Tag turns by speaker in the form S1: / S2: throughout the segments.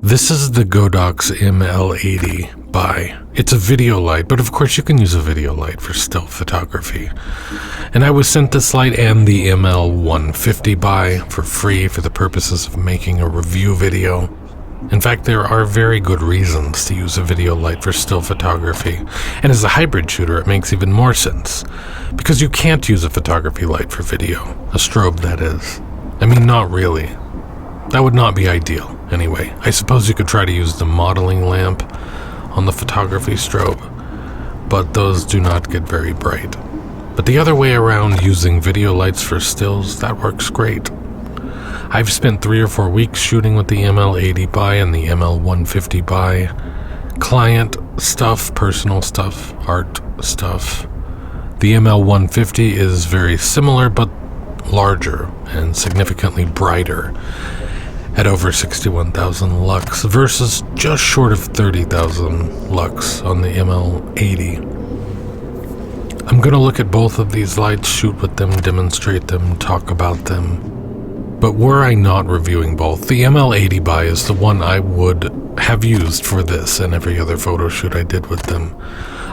S1: This is the Godox ML80Bi. It's a video light, but of course you can use a video light for still photography. And I was sent this light and the ML150Bi for free for the purposes of making a review video. In fact, there are very good reasons to use a video light for still photography. And as a hybrid shooter, it makes even more sense. Because you can't use a photography light for video. A strobe, that is. I mean, not really. That would not be ideal, anyway. I suppose you could try to use the modeling lamp on the photography strobe, but those do not get very bright. But the other way around, using video lights for stills, that works great. I've spent 3 or 4 weeks shooting with the ML80Bi and the ML150Bi. Client stuff, personal stuff, art stuff. The ML150 is very similar, but larger and significantly brighter at over 61,000 lux versus just short of 30,000 lux on the ML80. I'm going to look at both of these lights, shoot with them, demonstrate them, talk about them. But were I not reviewing both, the ML80Bi is the one I would have used for this and every other photo shoot I did with them.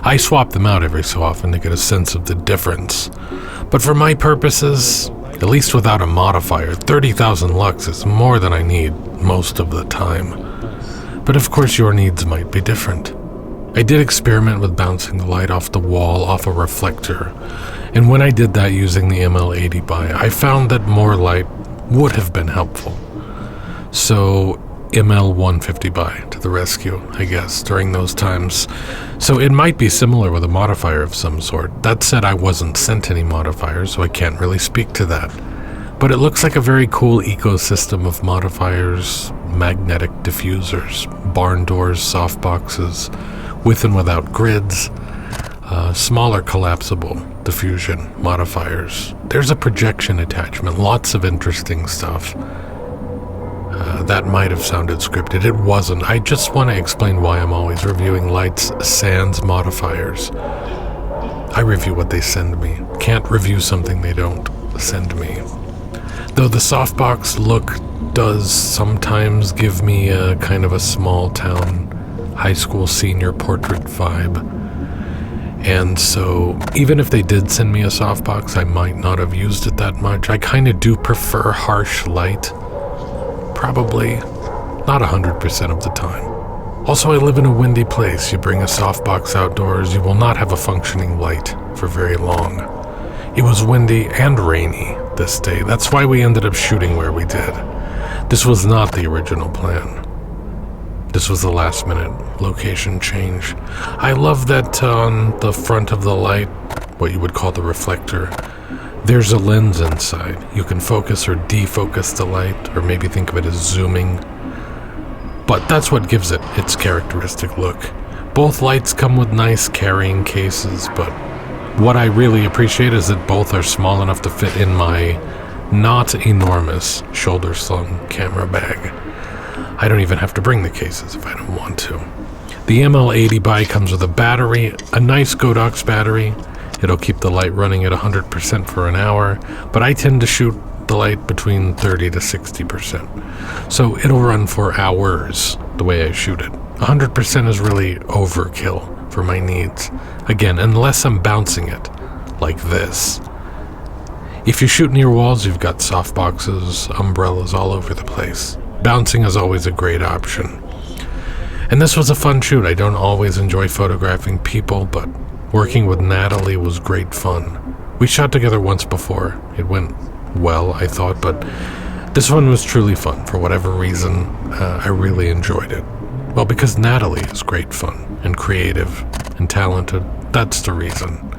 S1: I swap them out every so often to get a sense of the difference. But for my purposes, at least without a modifier, 30,000 lux is more than I need most of the time. But of course your needs might be different. I did experiment with bouncing the light off the wall off a reflector, and when I did that using the ML80Bi, I found that more light would have been helpful. So ML150Bi to the rescue, I guess, during those times. So it might be similar with a modifier of some sort. That said, I wasn't sent any modifiers, so I can't really speak to that. But it looks like a very cool ecosystem of modifiers, magnetic diffusers, barn doors, softboxes, with and without grids, smaller collapsible diffusion modifiers. There's a projection attachment, lots of interesting stuff. That might have sounded scripted. It wasn't. I just want to explain why I'm always reviewing lights sans modifiers. I review what they send me. Can't review something they don't send me. Though the softbox look does sometimes give me a kind of a small town high school senior portrait vibe. And so even if they did send me a softbox, I might not have used it that much. I kind of do prefer harsh light. Probably not 100% of the time. Also, I live in a windy place. You bring a softbox outdoors, you will not have a functioning light for very long. It was windy and rainy this day. That's why we ended up shooting where we did. This was not the original plan. This was the last minute location change. I love that on the front of the light, what you would call the reflector, there's a lens inside. You can focus or defocus the light, or maybe think of it as zooming. But that's what gives it its characteristic look. Both lights come with nice carrying cases, but what I really appreciate is that both are small enough to fit in my not enormous shoulder-slung camera bag. I don't even have to bring the cases if I don't want to. The ML80Bi comes with a battery, a nice Godox battery. It'll keep the light running at 100% for an hour, but I tend to shoot the light between 30 to 60%. So it'll run for hours the way I shoot it. 100% is really overkill for my needs. Again, unless I'm bouncing it, like this. If you shoot near walls, you've got softboxes, umbrellas all over the place. Bouncing is always a great option. And this was a fun shoot. I don't always enjoy photographing people, but working with Natalie was great fun. We shot together once before. It went well, I thought, but this one was truly fun. For whatever reason, I really enjoyed it. Well, because Natalie is great fun and creative and talented. That's the reason.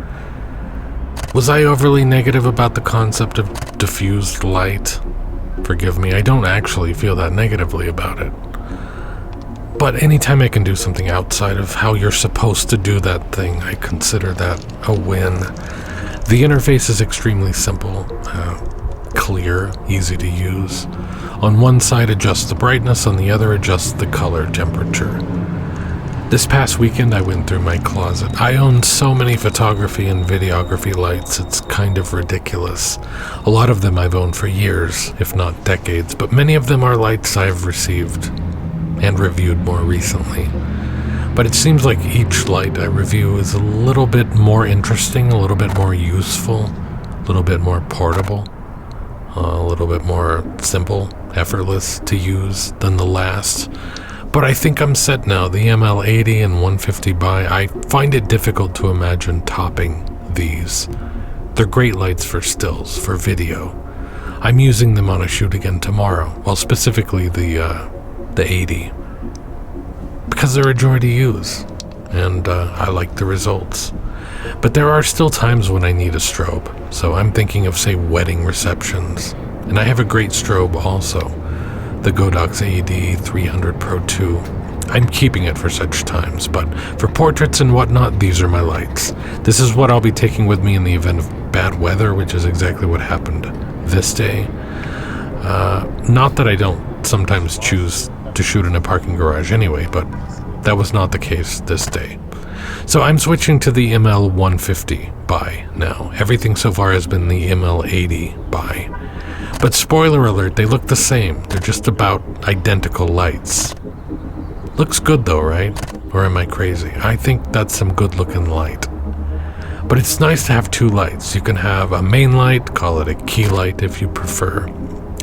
S1: Was I overly negative about the concept of diffused light? Forgive me, I don't actually feel that negatively about it. But anytime I can do something outside of how you're supposed to do that thing, I consider that a win. The interface is extremely simple, clear, easy to use. On one side, adjust the brightness, on the other, adjust the color temperature. This past weekend, I went through my closet. I own so many photography and videography lights, it's kind of ridiculous. A lot of them I've owned for years, if not decades, but many of them are lights I've received and reviewed more recently. But it seems like each light I review is a little bit more interesting, a little bit more useful, a little bit more portable, a little bit more simple, effortless to use than the last. But I think I'm set now. The ML80 and 150Bi, I find it difficult to imagine topping these. They're great lights for stills, for video. I'm using them on a shoot again tomorrow, well, specifically the 80, because they're a joy to use, and I like the results. But there are still times when I need a strobe, so I'm thinking of, say, wedding receptions, and I have a great strobe also, the Godox AD300 Pro 2. I'm keeping it for such times, but for portraits and whatnot, these are my lights. This is what I'll be taking with me in the event of bad weather, which is exactly what happened this day. Not that I don't sometimes choose to shoot in a parking garage anyway, but that was not the case this day. So I'm switching to the ML150Bi now. Everything so far has been the ML80Bi. But spoiler alert, they look the same. They're just about identical lights. Looks good though, right? Or am I crazy? I think that's some good looking light. But it's nice to have two lights. You can have a main light, call it a key light if you prefer,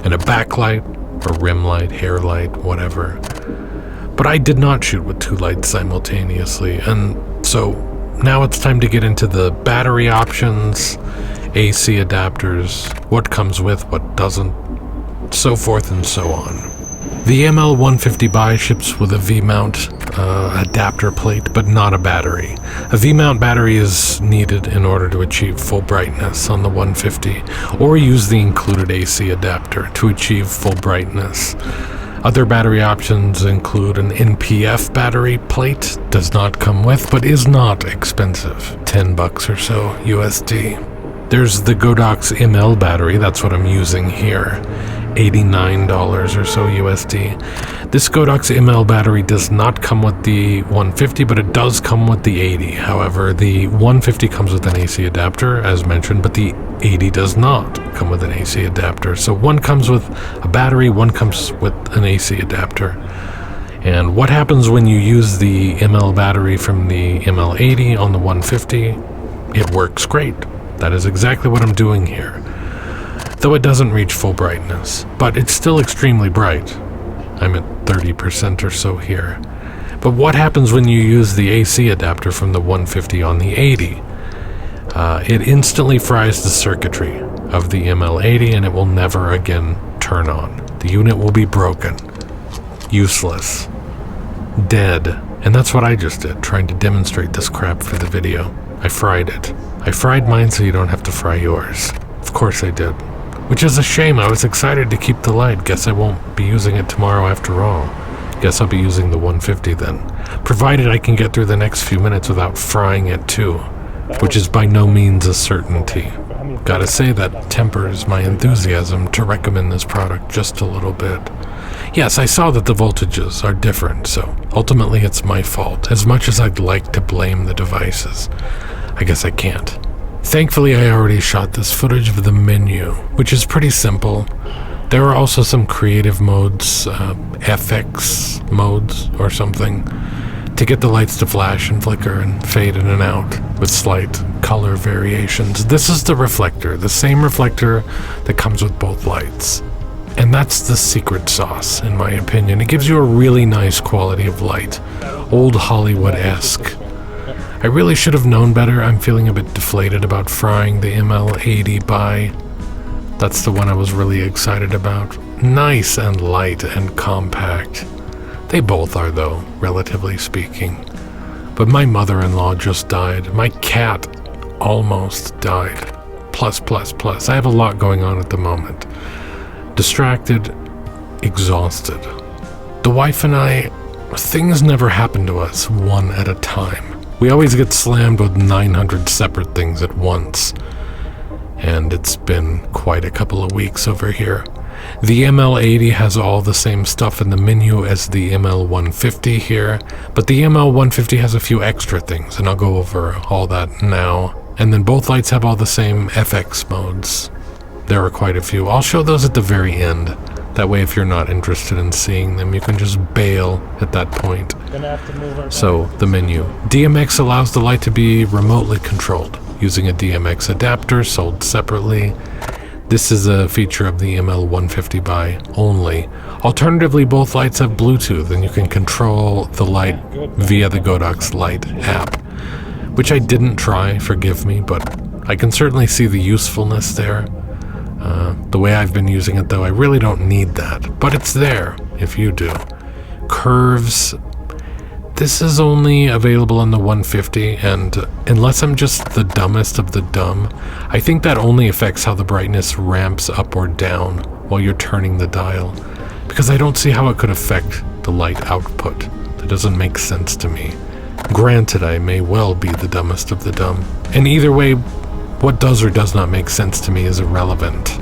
S1: and a backlight, or rim light, hair light, whatever. But I did not shoot with two lights simultaneously, and so now it's time to get into the battery options, AC adapters, what comes with, what doesn't, so forth and so on. The ML150Bi ships with a V-mount adapter plate, but not a battery. A V-mount battery is needed in order to achieve full brightness on the 150, or use the included AC adapter to achieve full brightness. Other battery options include an NPF battery plate, does not come with, but is not expensive, $10 or so USD. There's the Godox ML battery, that's what I'm using here, $89 or so USD. This Godox ML battery does not come with the 150, but it does come with the 80. However, the 150 comes with an AC adapter, as mentioned, but the 80 does not come with an AC adapter. So one comes with a battery, one comes with an AC adapter. And what happens when you use the ML battery from the ML80 on the 150? It works great. That is exactly what I'm doing here. Though it doesn't reach full brightness, but it's still extremely bright. I'm at 30% or so here. But what happens when you use the AC adapter from the 150 on the 80? It instantly fries the circuitry of the ML80 and it will never again turn on. The unit will be broken, useless, dead. And that's what I just did, trying to demonstrate this crap for the video. I fried it. I fried mine so you don't have to fry yours. Of course I did. Which is a shame. I was excited to keep the light. Guess I won't be using it tomorrow after all. Guess I'll be using the 150 then. Provided I can get through the next few minutes without frying it too. Which is by no means a certainty. Gotta say that tempers my enthusiasm to recommend this product just a little bit. Yes, I saw that the voltages are different, so ultimately it's my fault. As much as I'd like to blame the devices, I guess I can't. Thankfully, I already shot this footage of the menu, which is pretty simple. There are also some creative modes, FX modes or something, to get the lights to flash and flicker and fade in and out with slight color variations. This is the reflector, the same reflector that comes with both lights. And that's the secret sauce, in my opinion. It gives you a really nice quality of light, old Hollywood-esque. I really should have known better. I'm feeling a bit deflated about frying the ML80Bi. That's the one I was really excited about. Nice and light and compact. They both are though, relatively speaking. But my mother-in-law just died. My cat almost died. Plus. I have a lot going on at the moment. Distracted, exhausted. The wife and I, things never happen to us one at a time. We always get slammed with 900 separate things at once. And it's been quite a couple of weeks over here. The ML80 has all the same stuff in the menu as the ML150 here, but the ML150 has a few extra things, and I'll go over all that now. And then both lights have all the same FX modes. There are quite a few. I'll show those at the very end. That way, if you're not interested in seeing them, you can just bail at that point. So, the menu. DMX allows the light to be remotely controlled using a DMX adapter sold separately. This is a feature of the ML150Bi only. Alternatively, both lights have Bluetooth, and you can control the light via the Godox Light app, which I didn't try, forgive me, but I can certainly see the usefulness there. The way I've been using it, though, I really don't need that, but it's there if you do. Curves. This is only available on the 150, and unless I'm just the dumbest of the dumb, I think that only affects how the brightness ramps up or down while you're turning the dial, because I don't see how it could affect the light output. That doesn't make sense to me. Granted, I may well be the dumbest of the dumb, and either way, what does or does not make sense to me is irrelevant.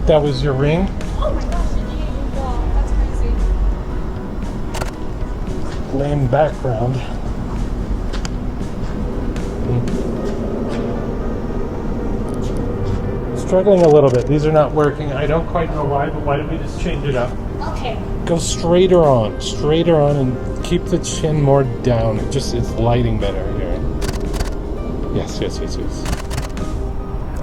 S2: That was your ring?
S3: Oh my gosh, I didn't even go. That's crazy.
S2: Lame background. Struggling a little bit. These are not working. I don't quite know why, but why don't we just change it up?
S3: Okay.
S2: Go straighter on, and keep the chin more down. It's lighting better here. Yes.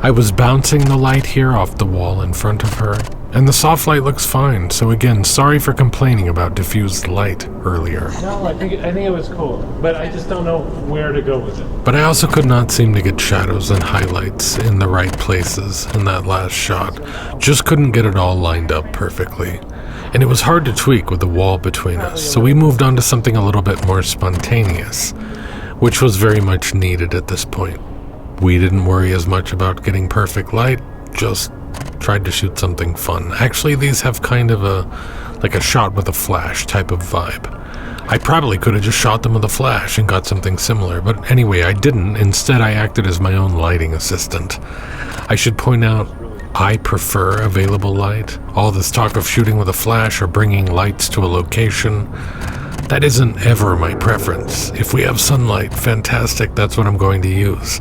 S1: I was bouncing the light here off the wall in front of her, and the soft light looks fine, so again, sorry for complaining about diffused light earlier.
S2: No, I think it was cool, but I just don't know where to go with it.
S1: But I also could not seem to get shadows and highlights in the right places in that last shot. Just couldn't get it all lined up perfectly. And it was hard to tweak with the wall between us, so we moved on to something a little bit more spontaneous, which was very much needed at this point. We didn't worry as much about getting perfect light, just tried to shoot something fun. Actually, these have kind of like a shot with a flash type of vibe. I probably could have just shot them with a flash and got something similar, but anyway, I didn't. Instead, I acted as my own lighting assistant. I should point out, I prefer available light. All this talk of shooting with a flash or bringing lights to a location, that isn't ever my preference. If we have sunlight, fantastic, that's what I'm going to use.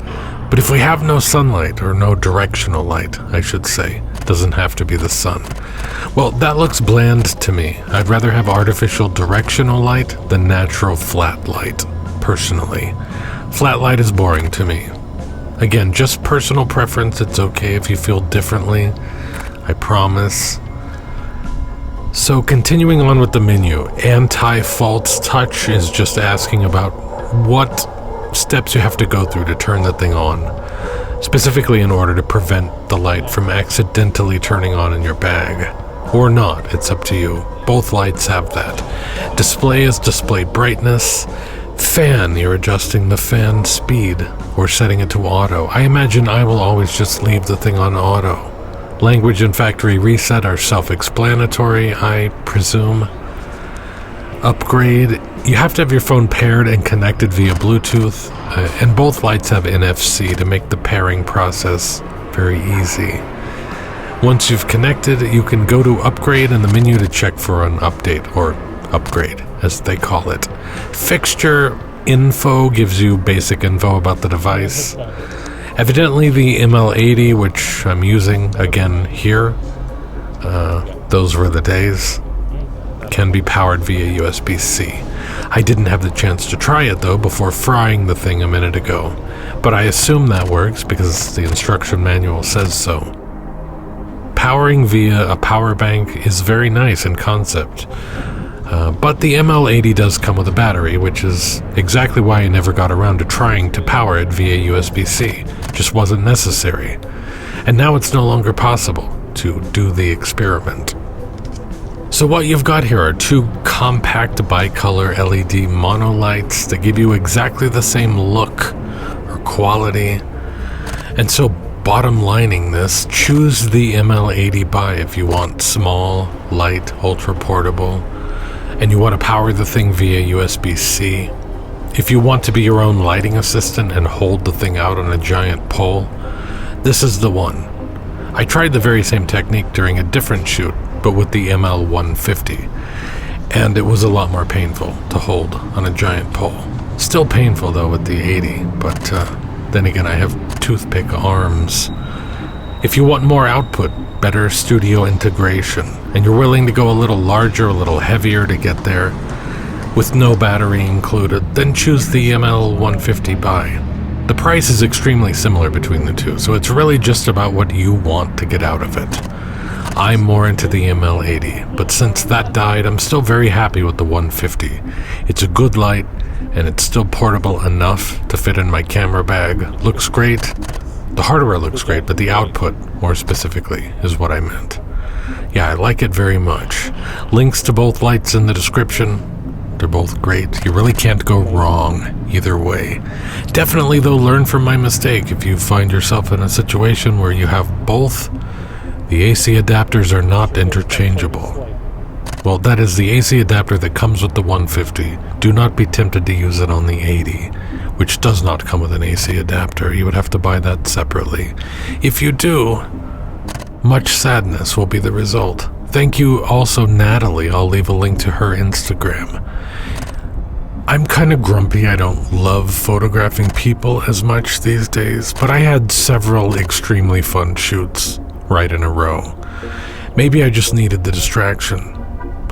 S1: But if we have no sunlight, or no directional light, I should say, doesn't have to be the sun, well, that looks bland to me. I'd rather have artificial directional light than natural flat light, personally. Flat light is boring to me. Again, just personal preference, it's okay if you feel differently, I promise. So continuing on with the menu, anti-false touch is just asking about what steps you have to go through to turn the thing on, specifically in order to prevent the light from accidentally turning on in your bag. Or not, it's up to you. Both lights have that. Display is display brightness. Fan, you're adjusting the fan speed or setting it to auto. I imagine I will always just leave the thing on auto. Language and factory reset are self-explanatory, I presume. Upgrade, you have to have your phone paired and connected via Bluetooth, and both lights have NFC to make the pairing process very easy. Once you've connected, you can go to upgrade in the menu to check for an update, or upgrade, as they call it. Fixture info gives you basic info about the device. Evidently the ML80, which I'm using again here, those were the days, can be powered via USB-C. I didn't have the chance to try it though before frying the thing a minute ago, but I assume that works because the instruction manual says so. Powering via a power bank is very nice in concept, but the ML80 does come with a battery, which is exactly why I never got around to trying to power it via USB-C. Just wasn't necessary. And now it's no longer possible to do the experiment. So what you've got here are two compact bicolor LED monolights that give you exactly the same look or quality. And so bottom lining this, choose the ML80Bi if you want small, light, ultra portable, and you want to power the thing via USB-C. If you want to be your own lighting assistant and hold the thing out on a giant pole, this is the one. I tried the very same technique during a different shoot, but with the ML150, and it was a lot more painful to hold on a giant pole. Still painful though with the 80, but then again I have toothpick arms. If you want more output, better studio integration, and you're willing to go a little larger, a little heavier to get there, with no battery included, then choose the ML150Bi. The price is extremely similar between the two, so it's really just about what you want to get out of it. I'm more into the ML80, but since that died, I'm still very happy with the 150. It's a good light, and it's still portable enough to fit in my camera bag. Looks great. The hardware looks great, but the output, more specifically, is what I meant. Yeah, I like it very much. Links to both lights in the description. They're both great. You really can't go wrong either way. Definitely, though, learn from my mistake. If you find yourself in a situation where you have both, the AC adapters are not interchangeable. Well, that is the AC adapter that comes with the 150. Do not be tempted to use it on the 80, which does not come with an AC adapter. You would have to buy that separately. If you do, much sadness will be the result. Thank you also, Natalie. I'll leave a link to her Instagram. I'm kind of grumpy. I don't love photographing people as much these days, but I had several extremely fun shoots right in a row. Maybe I just needed the distraction.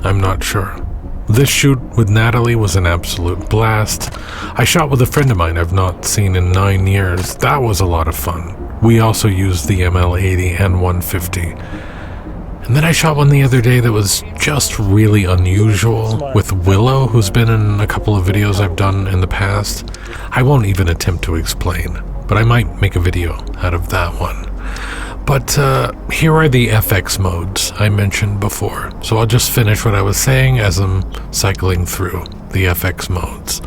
S1: I'm not sure. This shoot with Natalie was an absolute blast. I shot with a friend of mine I've not seen in 9 years. That was a lot of fun. We also used the ML80 and 150. And then I shot one the other day that was just really unusual with Willow, who's been in a couple of videos I've done in the past. I won't even attempt to explain, but I might make a video out of that one. But here are the FX modes I mentioned before. So I'll just finish what I was saying as I'm cycling through the FX modes.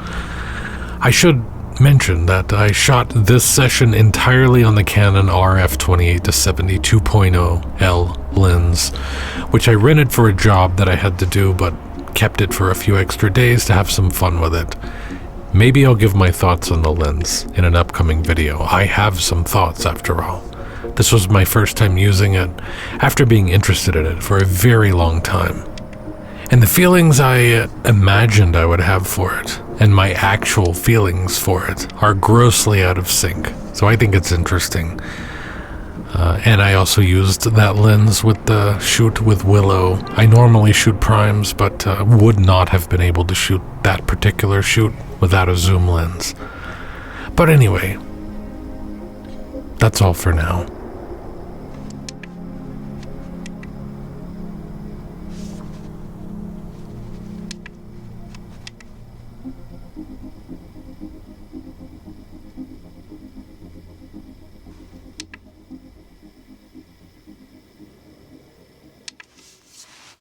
S1: I should mention that I shot this session entirely on the Canon RF 28-70 2.0L lens, which I rented for a job that I had to do, but kept it for a few extra days to have some fun with it. Maybe I'll give my thoughts on the lens in an upcoming video. I have some thoughts after all. This was my first time using it after being interested in it for a very long time. And the feelings I imagined I would have for it and my actual feelings for it are grossly out of sync. So I think it's interesting. And I also used that lens with the shoot with Willow. I normally shoot primes, but would not have been able to shoot that particular shoot without a zoom lens. But anyway, that's all for now.